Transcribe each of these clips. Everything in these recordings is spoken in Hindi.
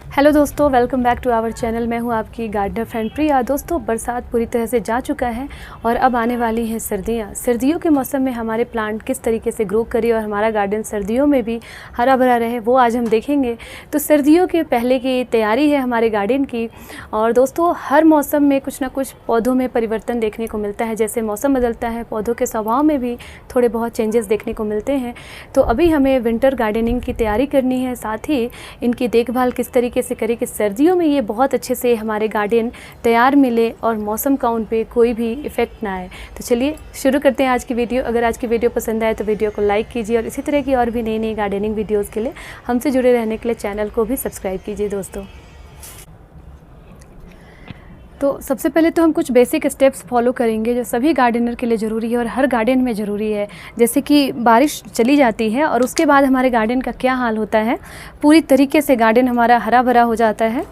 हेलो दोस्तों, welcome back to our channel. मैं हूं आपकी गार्डनर फ्रेंड प्रिया। दोस्तों, बरसात पूरी तरह से जा चुका है और अब आने वाली हैं सर्दियां। सर्दियों के मौसम में हमारे प्लांट किस तरीके से ग्रो करे और हमारा गार्डन सर्दियों में भी हरा भरा रहे, वो आज हम देखेंगे। तो सर्दियों के पहले की तैयारी है हमारे गार्डन की। और दोस्तों, हर मौसम में कुछ ना कुछ पौधों में परिवर्तन देखने को मिलता है। जैसे मौसम बदलता है, पौधों के स्वभाव में भी थोड़े बहुत चेंजेस देखने को मिलते हैं। तो अभी हमें विंटर गार्डनिंग की तैयारी करनी है, साथ ही इनकी देखभाल किस तरीके से करें कि सर्दियों में ये बहुत अच्छे से हमारे गार्डन तैयार मिले और मौसम का उन पे कोई भी इफ़ेक्ट ना आए। तो चलिए शुरू करते हैं आज की वीडियो। अगर आज की वीडियो पसंद आए तो वीडियो को लाइक कीजिए और इसी तरह की और भी नई नई गार्डनिंग वीडियोज़ के लिए हमसे जुड़े रहने के लिए चैनल को भी सब्सक्राइब कीजिए दोस्तों। तो सबसे पहले तो हम कुछ बेसिक स्टेप्स फॉलो करेंगे जो सभी गार्डनर के लिए ज़रूरी है और हर गार्डन में ज़रूरी है। जैसे कि बारिश चली जाती है और उसके बाद हमारे गार्डन का क्या हाल होता है, पूरी तरीके से गार्डन हमारा हरा भरा हो जाता है।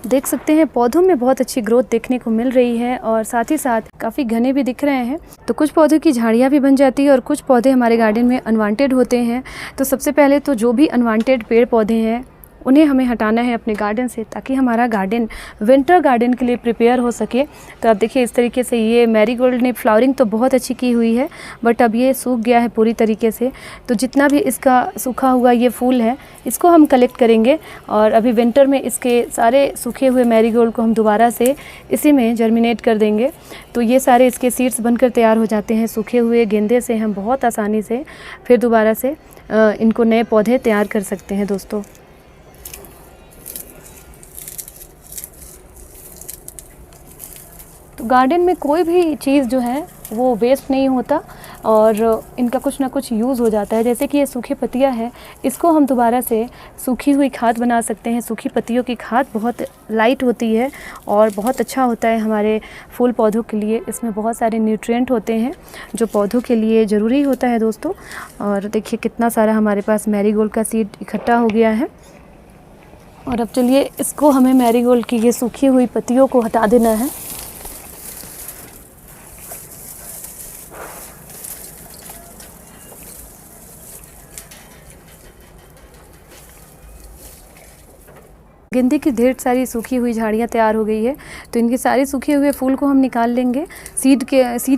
देख सकते हैं पौधों में बहुत अच्छी ग्रोथ देखने को मिल रही है और साथ ही साथ काफ़ी घने भी दिख रहे हैं। तो कुछ पौधों की झाड़ियाँ भी बन जाती है और कुछ पौधे हमारे गार्डन में अनवांटेड होते हैं। तो सबसे पहले तो जो भी अनवांटेड पेड़ पौधे हैं उन्हें हमें हटाना है अपने गार्डन से, ताकि हमारा गार्डन विंटर गार्डन के लिए प्रिपेयर हो सके। तो आप देखिए इस तरीके से ये मैरीगोल्ड ने फ्लावरिंग तो बहुत अच्छी की हुई है, बट अब ये सूख गया है पूरी तरीके से। तो जितना भी इसका सूखा हुआ ये फूल है इसको हम कलेक्ट करेंगे और अभी विंटर में इसके सारे सूखे हुए मैरीगोल्ड को हम दोबारा से इसी में जर्मिनेट कर देंगे। तो ये सारे इसके सीड्स बनकर तैयार हो जाते हैं। सूखे हुए गेंदे से हम बहुत आसानी से फिर दोबारा से इनको नए पौधे तैयार कर सकते हैं दोस्तों। तो गार्डन में कोई भी चीज़ जो है वो वेस्ट नहीं होता और इनका कुछ ना कुछ यूज़ हो जाता है। जैसे कि ये सूखी पत्तियां हैं, इसको हम दोबारा से सूखी हुई खाद बना सकते हैं। सूखी पत्तियों की खाद बहुत लाइट होती है और बहुत अच्छा होता है हमारे फूल पौधों के लिए। इसमें बहुत सारे न्यूट्रिएंट होते हैं जो पौधों के लिए ज़रूरी होता है दोस्तों। और देखिए कितना सारा हमारे पास मैरीगोल्ड का सीड इकट्ठा हो गया है। और अब चलिए इसको हमें मैरीगोल्ड की ये सूखी हुई पत्तियों को हटा देना है। गेंदे की ढेर सारी सूखी हुई झाड़ियाँ तैयार हो गई है। तो इनके सारे सूखे हुए फूल को हम निकाल लेंगे सीड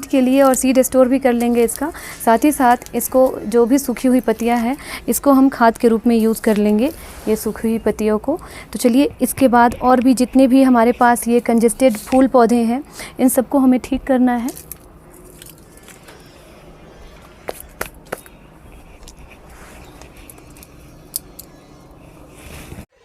के लिए और सीड स्टोर भी कर लेंगे इसका। साथ ही साथ इसको जो भी सूखी हुई पत्तियाँ हैं इसको हम खाद के रूप में यूज़ कर लेंगे, ये सूखी हुई पत्तियों को। तो चलिए इसके बाद और भी जितने भी हमारे पास ये कंजेस्टेड फूल पौधे हैं इन सबको हमें ठीक करना है।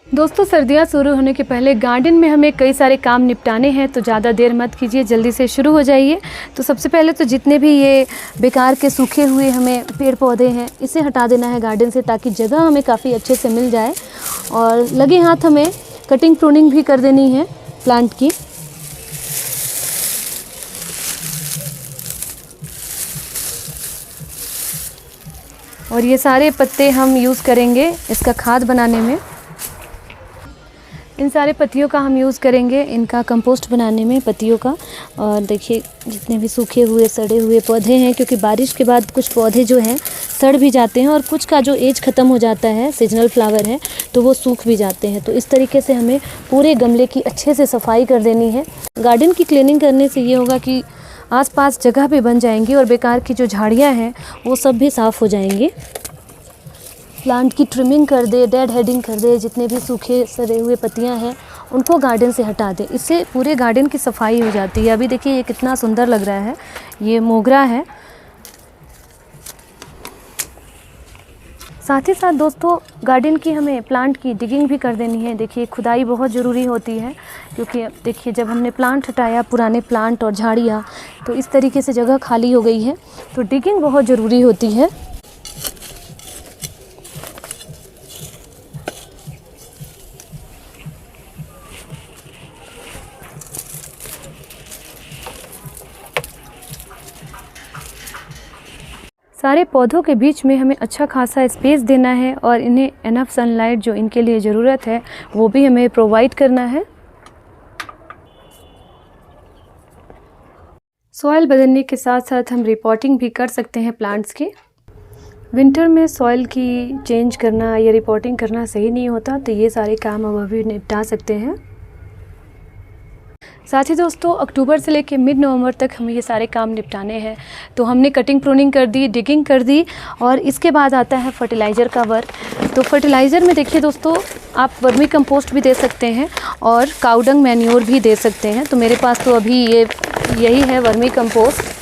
दोस्तों, सर्दियाँ शुरू होने के पहले गार्डन में हमें कई सारे काम निपटाने हैं, तो ज़्यादा देर मत कीजिए, जल्दी से शुरू हो जाइए। तो सबसे पहले तो जितने भी ये बेकार के सूखे हुए हमें पेड़ पौधे हैं इसे हटा देना है गार्डन से, ताकि जगह हमें काफ़ी अच्छे से मिल जाए। और लगे हाथ हमें कटिंग प्रूनिंग भी कर देनी है प्लांट की। और ये सारे पत्ते हम यूज़ करेंगे इसका खाद बनाने में। इन सारे पत्तियों का हम यूज़ करेंगे इनका कंपोस्ट बनाने में, पत्तियों का। और देखिए जितने भी सूखे हुए सड़े हुए पौधे हैं, क्योंकि बारिश के बाद कुछ पौधे जो हैं सड़ भी जाते हैं और कुछ का जो एज ख़त्म हो जाता है, सीजनल फ्लावर है, तो वो सूख भी जाते हैं। तो इस तरीके से हमें पूरे गमले की अच्छे से सफाई कर देनी है। गार्डन की क्लीनिंग करने से ये होगा कि आसपास जगह भी बन जाएंगी और बेकार की जो झाड़ियाँ हैं वो सब भी साफ़ हो जाएंगी। प्लांट की ट्रिमिंग कर दे, डेड हेडिंग कर दे, जितने भी सूखे सड़े हुए पत्तियां हैं उनको गार्डन से हटा दे। इससे पूरे गार्डन की सफाई हो जाती है। अभी देखिए ये कितना सुंदर लग रहा है, ये मोगरा है। साथ ही साथ दोस्तों गार्डन की हमें प्लांट की डिगिंग भी कर देनी है। देखिए खुदाई बहुत ज़रूरी होती है, क्योंकि देखिए जब हमने प्लांट हटाया पुराने प्लांट और झाड़ियाँ, तो इस तरीके से जगह खाली हो गई है। तो डिगिंग बहुत ज़रूरी होती है। सारे पौधों के बीच में हमें अच्छा खासा स्पेस देना है और इन्हें एनफ सनलाइट जो इनके लिए ज़रूरत है वो भी हमें प्रोवाइड करना है। सॉइल बदलने के साथ साथ हम रिपोर्टिंग भी कर सकते हैं प्लांट्स की। विंटर में सॉइल की चेंज करना या रिपोर्टिंग करना सही नहीं होता, तो ये सारे काम हम अभी निपटा सकते हैं। साथ ही दोस्तों अक्टूबर से लेकर मिड नवंबर तक हमें ये सारे काम निपटाने हैं। तो हमने कटिंग प्रूनिंग कर दी, डिगिंग कर दी, और इसके बाद आता है फर्टिलाइज़र का वर्क। तो फर्टिलाइज़र में देखिए दोस्तों, आप वर्मी कंपोस्ट भी दे सकते हैं और काउडंग मैन्योर भी दे सकते हैं। तो मेरे पास तो अभी यही है वर्मी कंपोस्ट।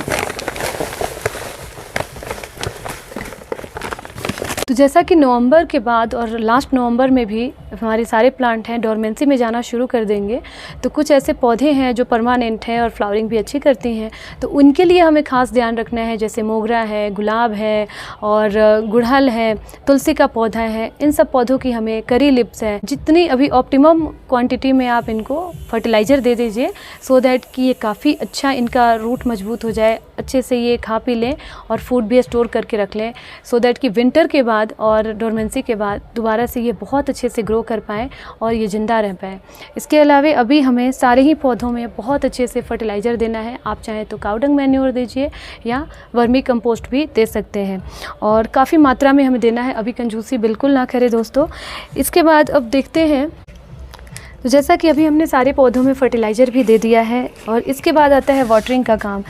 तो जैसा कि नवंबर के बाद और लास्ट नवंबर में भी हमारे सारे प्लांट हैं डोरमेंसी में जाना शुरू कर देंगे, तो कुछ ऐसे पौधे हैं जो परमानेंट हैं और फ्लावरिंग भी अच्छी करती हैं, तो उनके लिए हमें ख़ास ध्यान रखना है। जैसे मोगरा है, गुलाब है और गुड़हल है, तुलसी का पौधा है, इन सब पौधों की हमें करी लिप्स है, जितनी अभी ऑप्टिमम क्वांटिटी में आप इनको फर्टिलाइज़र दे दीजिए, सो दैट कि ये काफ़ी अच्छा इनका रूट मजबूत हो जाए, अच्छे से ये खा पी लें और फूड भी स्टोर करके रख लें, सो दैट कि विंटर के बाद और डोरमेंसी के बाद दोबारा से ये बहुत अच्छे से ग्रो कर पाएँ और ये ज़िंदा रह पाएँ। इसके अलावा अभी हमें सारे ही पौधों में बहुत अच्छे से फर्टिलाइज़र देना है। आप चाहें तो काउडंग मैन्योर दीजिए या वर्मी कंपोस्ट भी दे सकते हैं, और काफ़ी मात्रा में हमें देना है। अभी कंजूसी बिल्कुल ना करें दोस्तों। इसके बाद अब देखते हैं, तो जैसा कि अभी हमने सारे पौधों में फर्टिलाइज़र भी दे दिया है, और इसके बाद आता है वाटरिंग का काम।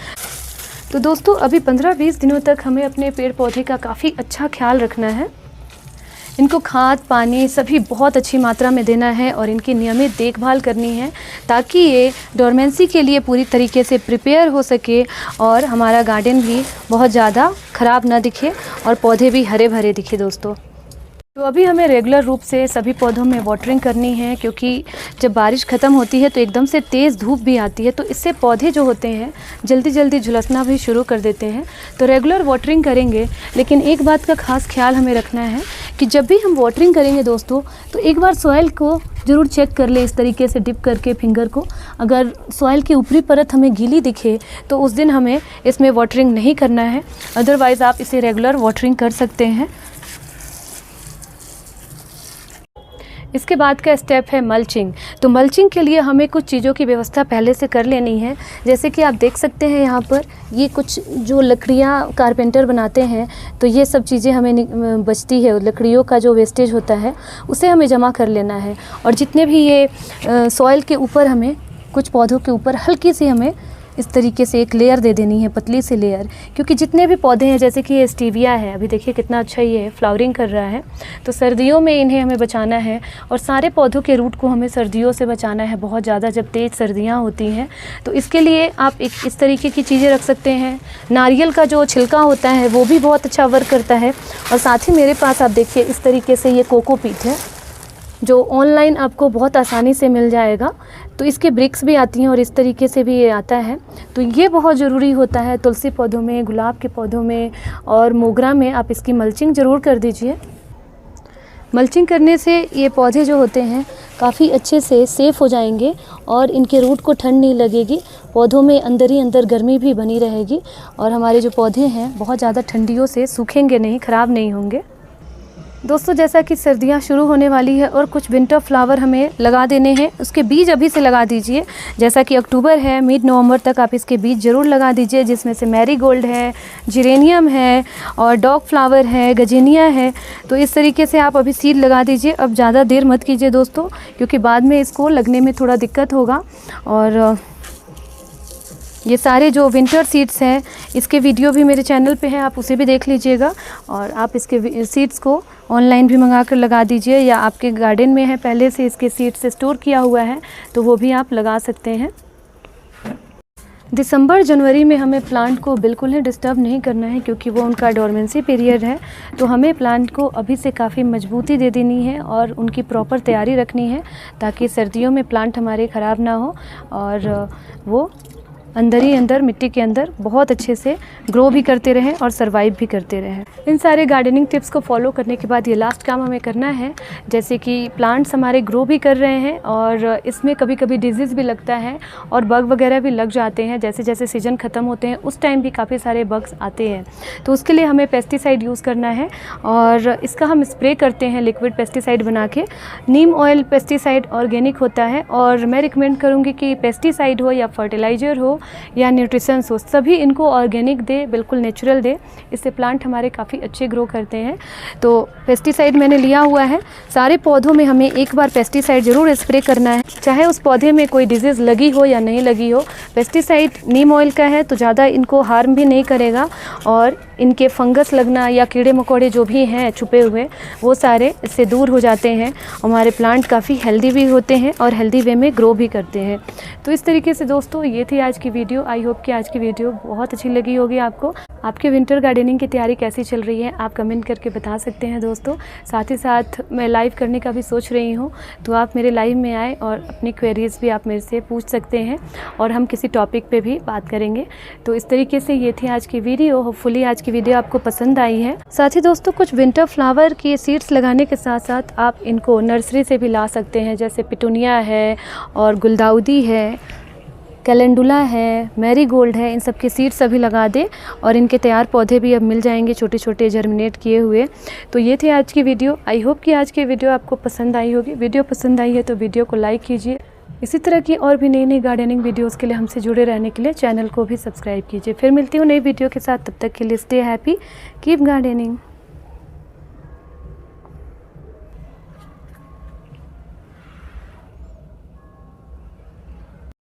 तो दोस्तों अभी 15-20 दिनों तक हमें अपने पेड़ पौधे का काफ़ी अच्छा ख्याल रखना है। इनको खाद पानी सभी बहुत अच्छी मात्रा में देना है और इनकी नियमित देखभाल करनी है, ताकि ये डोरमेंसी के लिए पूरी तरीके से प्रिपेयर हो सके और हमारा गार्डन भी बहुत ज़्यादा ख़राब ना दिखे और पौधे भी हरे भरे दिखे दोस्तों। तो अभी हमें रेगुलर रूप से सभी पौधों में वाटरिंग करनी है, क्योंकि जब बारिश ख़त्म होती है तो एकदम से तेज़ धूप भी आती है, तो इससे पौधे जो होते हैं जल्दी जल्दी झुलसना भी शुरू कर देते हैं। तो रेगुलर वाटरिंग करेंगे, लेकिन एक बात का खास ख्याल हमें रखना है कि जब भी हम वाटरिंग करेंगे दोस्तों, तो एक बार सॉइल को ज़रूर चेक कर ले, इस तरीके से डिप करके फिंगर को। अगर सॉइल की ऊपरी परत हमें गीली दिखे तो उस दिन हमें इसमें वाटरिंग नहीं करना है, अदरवाइज़ आप इसे रेगुलर वाटरिंग कर सकते हैं। इसके बाद का स्टेप है मल्चिंग। तो मल्चिंग के लिए हमें कुछ चीज़ों की व्यवस्था पहले से कर लेनी है। जैसे कि आप देख सकते हैं यहाँ पर ये कुछ जो लकड़ियाँ कारपेंटर बनाते हैं, तो ये सब चीज़ें हमें बचती है, लकड़ियों का जो वेस्टेज होता है उसे हमें जमा कर लेना है। और जितने भी ये सॉइल के ऊपर हमें कुछ पौधों के ऊपर हल्की सी हमें इस तरीके से एक लेयर दे देनी है, पतली सी लेयर, क्योंकि जितने भी पौधे हैं, जैसे कि ये स्टीविया है, अभी देखिए कितना अच्छा ये फ्लावरिंग कर रहा है, तो सर्दियों में इन्हें हमें बचाना है। और सारे पौधों के रूट को हमें सर्दियों से बचाना है, बहुत ज़्यादा जब तेज़ सर्दियाँ होती हैं। तो इसके लिए आप एक इस तरीके की चीज़ें रख सकते हैं। नारियल का जो छिलका होता है वो भी बहुत अच्छा वर्क करता है। और साथ ही मेरे पास आप देखिए इस तरीके से ये कोकोपीट है, जो ऑनलाइन आपको बहुत आसानी से मिल जाएगा। तो इसके ब्रिक्स भी आती हैं और इस तरीके से भी ये आता है। तो ये बहुत ज़रूरी होता है तुलसी पौधों में, गुलाब के पौधों में और मोगरा में। आप इसकी मल्चिंग ज़रूर कर दीजिए। मल्चिंग करने से ये पौधे जो होते हैं काफ़ी अच्छे से सेफ़ हो जाएंगे और इनके रूट को ठंड नहीं लगेगी। पौधों में अंदर ही अंदर गर्मी भी बनी रहेगी और हमारे जो पौधे हैं बहुत ज़्यादा ठंडियों से सूखेंगे नहीं, ख़राब नहीं होंगे। दोस्तों जैसा कि सर्दियां शुरू होने वाली है और कुछ विंटर फ्लावर हमें लगा देने हैं, उसके बीज अभी से लगा दीजिए। जैसा कि अक्टूबर है, मिड नवंबर तक आप इसके बीज ज़रूर लगा दीजिए, जिसमें से मैरीगोल्ड है, जिरेनियम है और डॉग फ्लावर है, गजीनिया है। तो इस तरीके से आप अभी सीड लगा दीजिए। अब ज़्यादा देर मत कीजिए दोस्तों, क्योंकि बाद में इसको लगने में थोड़ा दिक्कत होगा। और ये सारे जो विंटर सीड्स हैं इसके वीडियो भी मेरे चैनल पे है, आप उसे भी देख लीजिएगा। और आप इसके सीड्स को ऑनलाइन भी मंगा कर लगा दीजिए, या आपके गार्डन में है पहले से इसके सीड्स स्टोर किया हुआ है तो वो भी आप लगा सकते हैं। दिसंबर जनवरी में हमें प्लांट को बिल्कुल ही डिस्टर्ब नहीं करना है, क्योंकि वो उनका डोरमेंसी पीरियड है। तो हमें प्लांट को अभी से काफ़ी मजबूती दे देनी है और उनकी प्रॉपर तैयारी रखनी है, ताकि सर्दियों में प्लांट हमारे ख़राब ना हो और वो अंदर ही अंदर मिट्टी के अंदर बहुत अच्छे से ग्रो भी करते रहें और सरवाइव भी करते रहें। इन सारे गार्डनिंग टिप्स को फॉलो करने के बाद ये लास्ट काम हमें करना है, जैसे कि प्लांट्स हमारे ग्रो भी कर रहे हैं और इसमें कभी कभी डिजीज़ भी लगता है और बग वगैरह भी लग जाते हैं। जैसे जैसे सीज़न ख़त्म होते हैं उस टाइम भी काफ़ी सारे बग्स आते हैं, तो उसके लिए हमें पेस्टिसाइड यूज़ करना है और इसका हम स्प्रे करते हैं लिक्विड पेस्टिसाइड बना के। नीम ऑयल पेस्टिसाइड ऑर्गेनिक होता है और मैं रिकमेंड करूँगी कि पेस्टिसाइड हो या फर्टिलाइज़र हो या न्यूट्रिशंस हो, सभी इनको ऑर्गेनिक दे, बिल्कुल नेचुरल दे। इससे प्लांट हमारे काफ़ी अच्छे ग्रो करते हैं। तो पेस्टिसाइड मैंने लिया हुआ है। सारे पौधों में हमें एक बार पेस्टिसाइड ज़रूर स्प्रे करना है, चाहे उस पौधे में कोई डिजीज़ लगी हो या नहीं लगी हो। पेस्टिसाइड नीम ऑयल का है तो ज़्यादा इनको हार्म भी नहीं करेगा, और इनके फंगस लगना या कीड़े मकोड़े जो भी हैं छुपे हुए, वो सारे इससे दूर हो जाते हैं। हमारे प्लांट काफ़ी हेल्दी भी होते हैं और हेल्दी वे में ग्रो भी करते हैं। तो इस तरीके से दोस्तों ये थी आज की वीडियो। आई होप कि आज की वीडियो बहुत अच्छी लगी होगी आपको। आपके विंटर गार्डनिंग की तैयारी कैसी चल रही है आप कमेंट करके बता सकते हैं दोस्तों। साथ ही साथ मैं लाइव करने का भी सोच रही हूँ, तो आप मेरे लाइव में आए और अपनी क्वेरीज़ भी आप मेरे से पूछ सकते हैं और हम किसी टॉपिक पे भी बात करेंगे। तो इस तरीके से ये थी आज की वीडियो। होपफुली आज की वीडियो आपको पसंद आई है। साथ ही दोस्तों कुछ विंटर फ्लावर की सीड्स लगाने के साथ साथ आप इनको नर्सरी से भी ला सकते हैं, जैसे पिटूनिया है और गुलदाउदी है, कैलेंडुला है, मैरीगोल्ड है। इन सब के सीड्स अभी लगा दें और इनके तैयार पौधे भी अब मिल जाएंगे छोटे छोटे जर्मिनेट किए हुए। तो ये थे आज की वीडियो। आई होप कि आज की वीडियो आपको पसंद आई होगी। वीडियो पसंद आई है तो वीडियो को लाइक कीजिए। इसी तरह की और भी नई नई गार्डनिंग वीडियोस के लिए हमसे जुड़े रहने के लिए चैनल को भी सब्सक्राइब कीजिए। फिर मिलती हूँ नई वीडियो के साथ, तब तक के लिए स्टे हैप्पी, कीप गार्डनिंग।